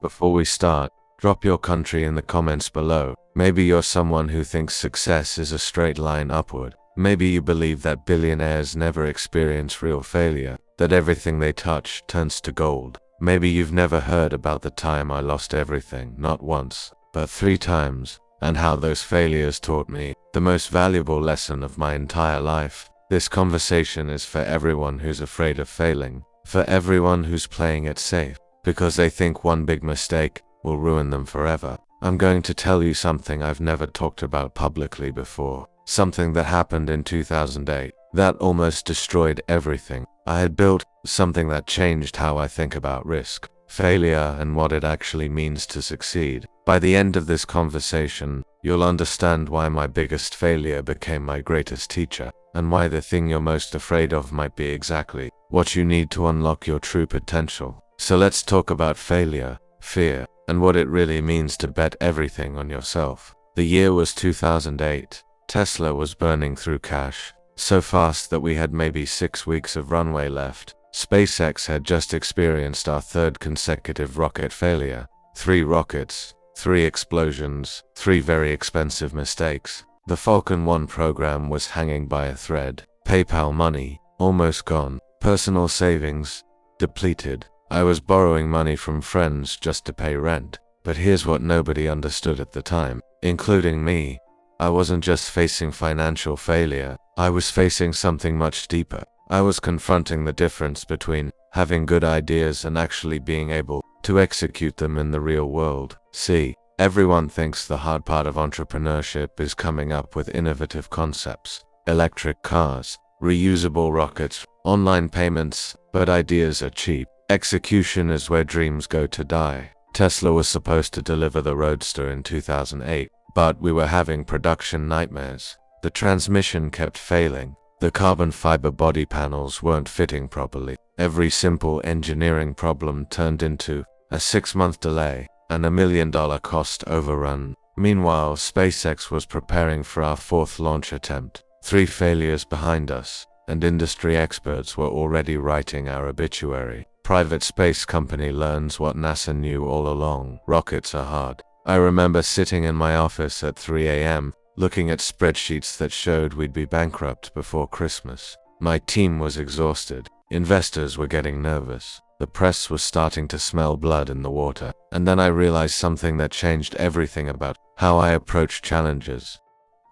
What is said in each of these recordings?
Before we start, drop your country in the comments below. Maybe you're someone who thinks success is a straight line upward. Maybe you believe that billionaires never experience real failure, that everything they touch turns to gold. Maybe you've never heard about the time I lost everything, not once, but 3 times, and how those failures taught me the most valuable lesson of my entire life. This conversation is for everyone who's afraid of failing, for everyone who's playing it safe, because they think one big mistake will ruin them forever. I'm going to tell you something I've never talked about publicly before, something that happened in 2008 that almost destroyed everything I had built, something that changed how I think about risk, failure, and what it actually means to succeed. By the end of this conversation, you'll understand why my biggest failure became my greatest teacher, and why the thing you're most afraid of might be exactly what you need to unlock your true potential. So let's talk about failure, fear, and what it really means to bet everything on yourself. The year was 2008. Tesla was burning through cash, so fast that we had maybe 6 weeks of runway left. SpaceX had just experienced our 3rd consecutive rocket failure. 3 rockets, 3 explosions, 3 very expensive mistakes. The Falcon 9 program was hanging by a thread. PayPal money, almost gone. Personal savings, depleted. I was borrowing money from friends just to pay rent. But here's what nobody understood at the time, including me. I wasn't just facing financial failure, I was facing something much deeper. I was confronting the difference between having good ideas and actually being able to execute them in the real world. See, everyone thinks the hard part of entrepreneurship is coming up with innovative concepts, electric cars, reusable rockets, online payments, but ideas are cheap. Execution is where dreams go to die. Tesla was supposed to deliver the Roadster in 2008, but we were having production nightmares. The transmission kept failing. The carbon fiber body panels weren't fitting properly. Every simple engineering problem turned into a 6-month delay and $1 million cost overrun. Meanwhile, SpaceX was preparing for our 4th launch attempt. 3 failures behind us, and industry experts were already writing our obituary. Private space company learns what NASA knew all along. Rockets are hard. I remember sitting in my office at 3 a.m., looking at spreadsheets that showed we'd be bankrupt before Christmas. My team was exhausted. Investors were getting nervous. The press was starting to smell blood in the water. And then I realized something that changed everything about how I approach challenges.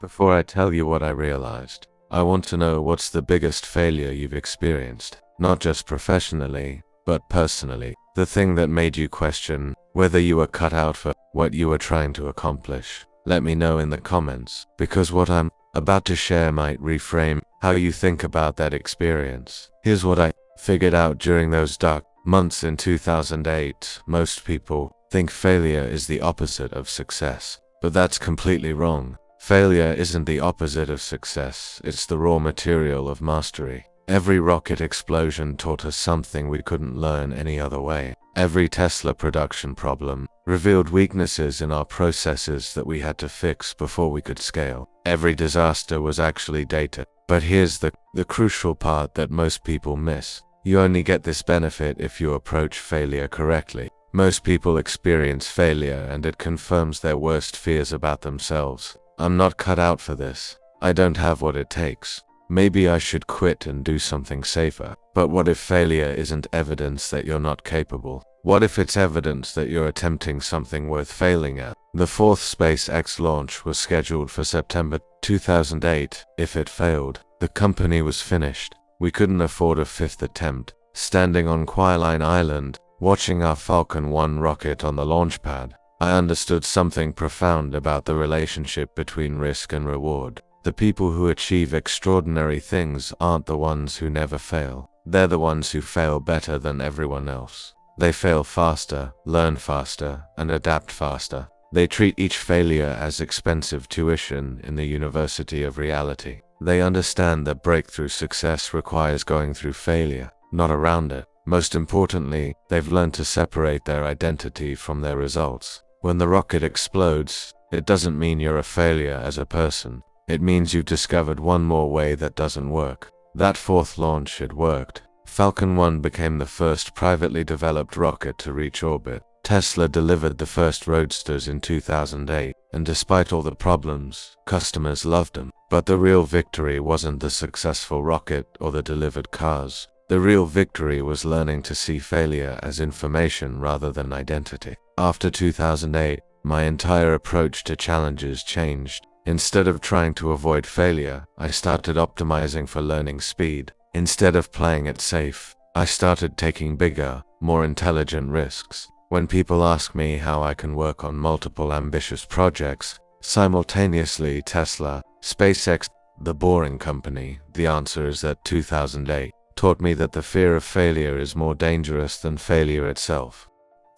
Before I tell you what I realized, I want to know what's the biggest failure you've experienced, not just professionally, but personally. The thing that made you question whether you were cut out for what you were trying to accomplish. Let me know in the comments, because what I'm about to share might reframe how you think about that experience. Here's what I figured out during those dark months in 2008. Most people think failure is the opposite of success, but that's completely wrong. Failure isn't the opposite of success, it's the raw material of mastery. Every rocket explosion taught us something we couldn't learn any other way. Every Tesla production problem revealed weaknesses in our processes that we had to fix before we could scale. Every disaster was actually data. But here's the crucial part that most people miss. You only get this benefit if you approach failure correctly. Most people experience failure and it confirms their worst fears about themselves. I'm not cut out for this. I don't have what it takes. Maybe I should quit and do something safer. But what if failure isn't evidence that you're not capable? What if it's evidence that you're attempting something worth failing at? The 4th SpaceX launch was scheduled for September 2008. If it failed, the company was finished. We couldn't afford a 5th attempt. Standing on Kwajalein Island, watching our Falcon 9 rocket on the launch pad, I understood something profound about the relationship between risk and reward. The people who achieve extraordinary things aren't the ones who never fail. They're the ones who fail better than everyone else. They fail faster, learn faster, and adapt faster. They treat each failure as expensive tuition in the University of Reality. They understand that breakthrough success requires going through failure, not around it. Most importantly, they've learned to separate their identity from their results. When the rocket explodes, it doesn't mean you're a failure as a person. It means you've discovered one more way that doesn't work. That 4th launch, it worked. Falcon 9 became the first privately developed rocket to reach orbit. Tesla delivered the first roadsters in 2008, and despite all the problems, customers loved them. But the real victory wasn't the successful rocket or the delivered cars. The real victory was learning to see failure as information rather than identity. After 2008, my entire approach to challenges changed. Instead of trying to avoid failure, I started optimizing for learning speed. Instead of playing it safe, I started taking bigger, more intelligent risks. When people ask me how I can work on multiple ambitious projects, simultaneously Tesla, SpaceX, the boring company, the answer is that 2008 taught me that the fear of failure is more dangerous than failure itself.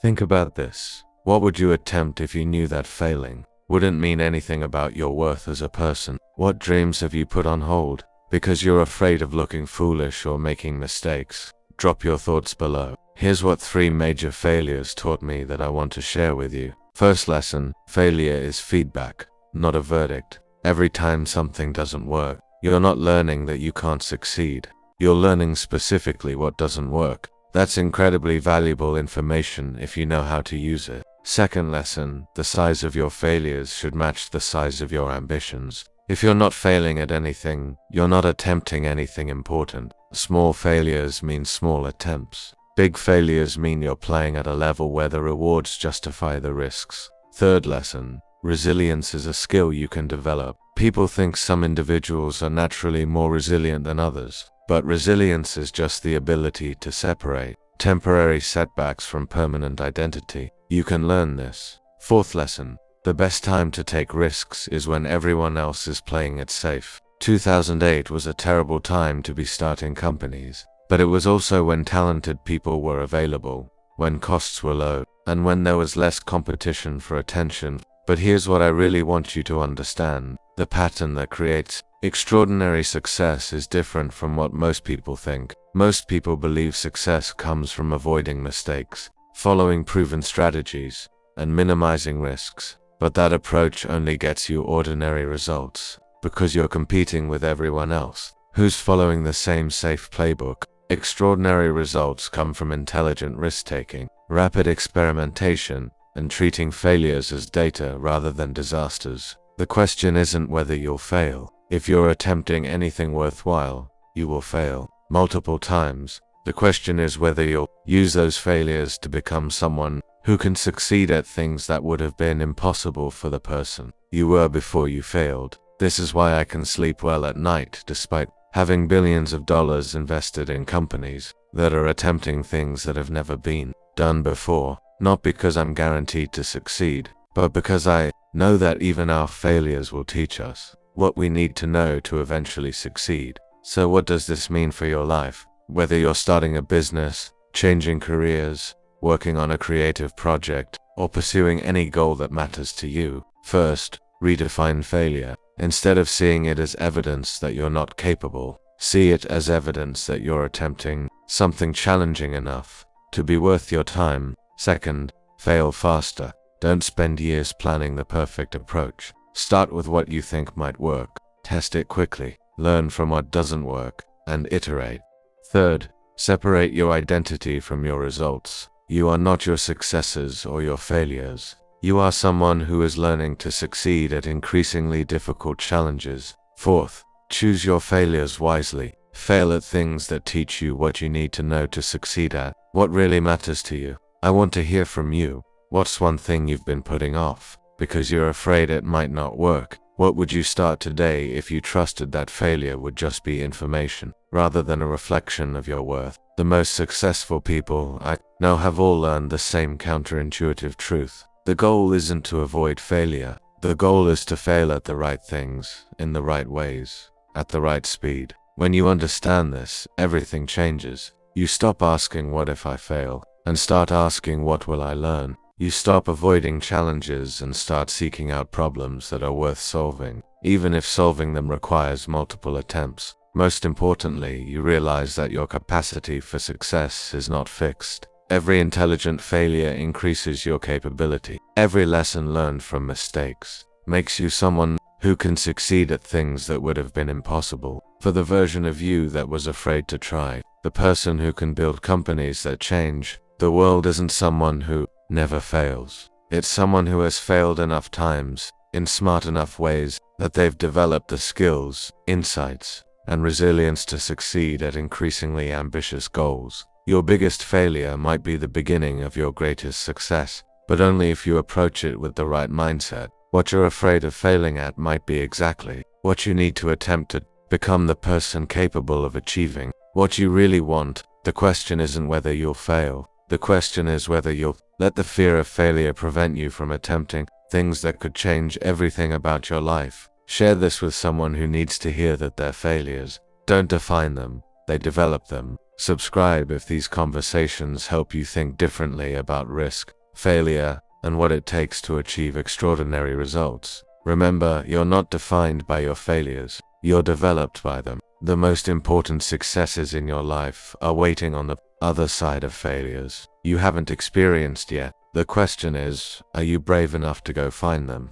Think about this. What would you attempt if you knew that failing wouldn't mean anything about your worth as a person? What dreams have you put on hold because you're afraid of looking foolish or making mistakes? Drop your thoughts below. Here's what 3 major failures taught me that I want to share with you. First lesson: failure is feedback, not a verdict. Every time something doesn't work, you're not learning that you can't succeed. You're learning specifically what doesn't work. That's incredibly valuable information if you know how to use it. Second lesson: the size of your failures should match the size of your ambitions. If you're not failing at anything, you're not attempting anything important. Small failures mean small attempts. Big failures mean you're playing at a level where the rewards justify the risks. Third lesson: resilience is a skill you can develop. People think some individuals are naturally more resilient than others, but resilience is just the ability to separate temporary setbacks from permanent identity. You can learn this. Fourth lesson: the best time to take risks is when everyone else is playing it safe. 2008 was a terrible time to be starting companies, but it was also when talented people were available, when costs were low, and when there was less competition for attention. But here's what I really want you to understand: the pattern that creates extraordinary success is different from what most people think. Most people believe success comes from avoiding mistakes, following proven strategies, and minimizing risks. But that approach only gets you ordinary results, because you're competing with everyone else who's following the same safe playbook. Extraordinary results come from intelligent risk-taking, rapid experimentation, and treating failures as data rather than disasters. The question isn't whether you'll fail. If you're attempting anything worthwhile, you will fail multiple times. The question is whether you'll use those failures to become someone who can succeed at things that would have been impossible for the person you were before you failed. This is why I can sleep well at night despite having billions of dollars invested in companies that are attempting things that have never been done before. Not because I'm guaranteed to succeed, but because I know that even our failures will teach us what we need to know to eventually succeed. So what does this mean for your life? Whether you're starting a business, changing careers, working on a creative project, or pursuing any goal that matters to you, first, redefine failure. Instead of seeing it as evidence that you're not capable, see it as evidence that you're attempting something challenging enough to be worth your time. Second, fail faster. Don't spend years planning the perfect approach. Start with what you think might work. Test it quickly. Learn from what doesn't work, and iterate. Third, separate your identity from your results. You are not your successes or your failures. You are someone who is learning to succeed at increasingly difficult challenges. Fourth, choose your failures wisely. Fail at things that teach you what you need to know to succeed at what really matters to you. I want to hear from you. What's one thing you've been putting off because you're afraid it might not work? What would you start today if you trusted that failure would just be information rather than a reflection of your worth? The most successful people I know have all learned the same counterintuitive truth. The goal isn't to avoid failure. The goal is to fail at the right things, in the right ways, at the right speed. When you understand this, everything changes. You stop asking what if I fail, and start asking what will I learn. You stop avoiding challenges and start seeking out problems that are worth solving, even if solving them requires multiple attempts. Most importantly, you realize that your capacity for success is not fixed. Every intelligent failure increases your capability. Every lesson learned from mistakes makes you someone who can succeed at things that would have been impossible for the version of you that was afraid to try. The person who can build companies that change the world isn't someone who never fails. It's someone who has failed enough times, in smart enough ways, that they've developed the skills, insights, and resilience to succeed at increasingly ambitious goals. Your biggest failure might be the beginning of your greatest success, but only if you approach it with the right mindset. What you're afraid of failing at might be exactly what you need to attempt to become the person capable of achieving what you really want. The question isn't whether you'll fail. The question is whether you'll let the fear of failure prevent you from attempting things that could change everything about your life. Share this with someone who needs to hear that their failures don't define them, they develop them. Subscribe if these conversations help you think differently about risk, failure, and what it takes to achieve extraordinary results. Remember, you're not defined by your failures, you're developed by them. The most important successes in your life are waiting on the other side of failures you haven't experienced yet. The question is, are you brave enough to go find them?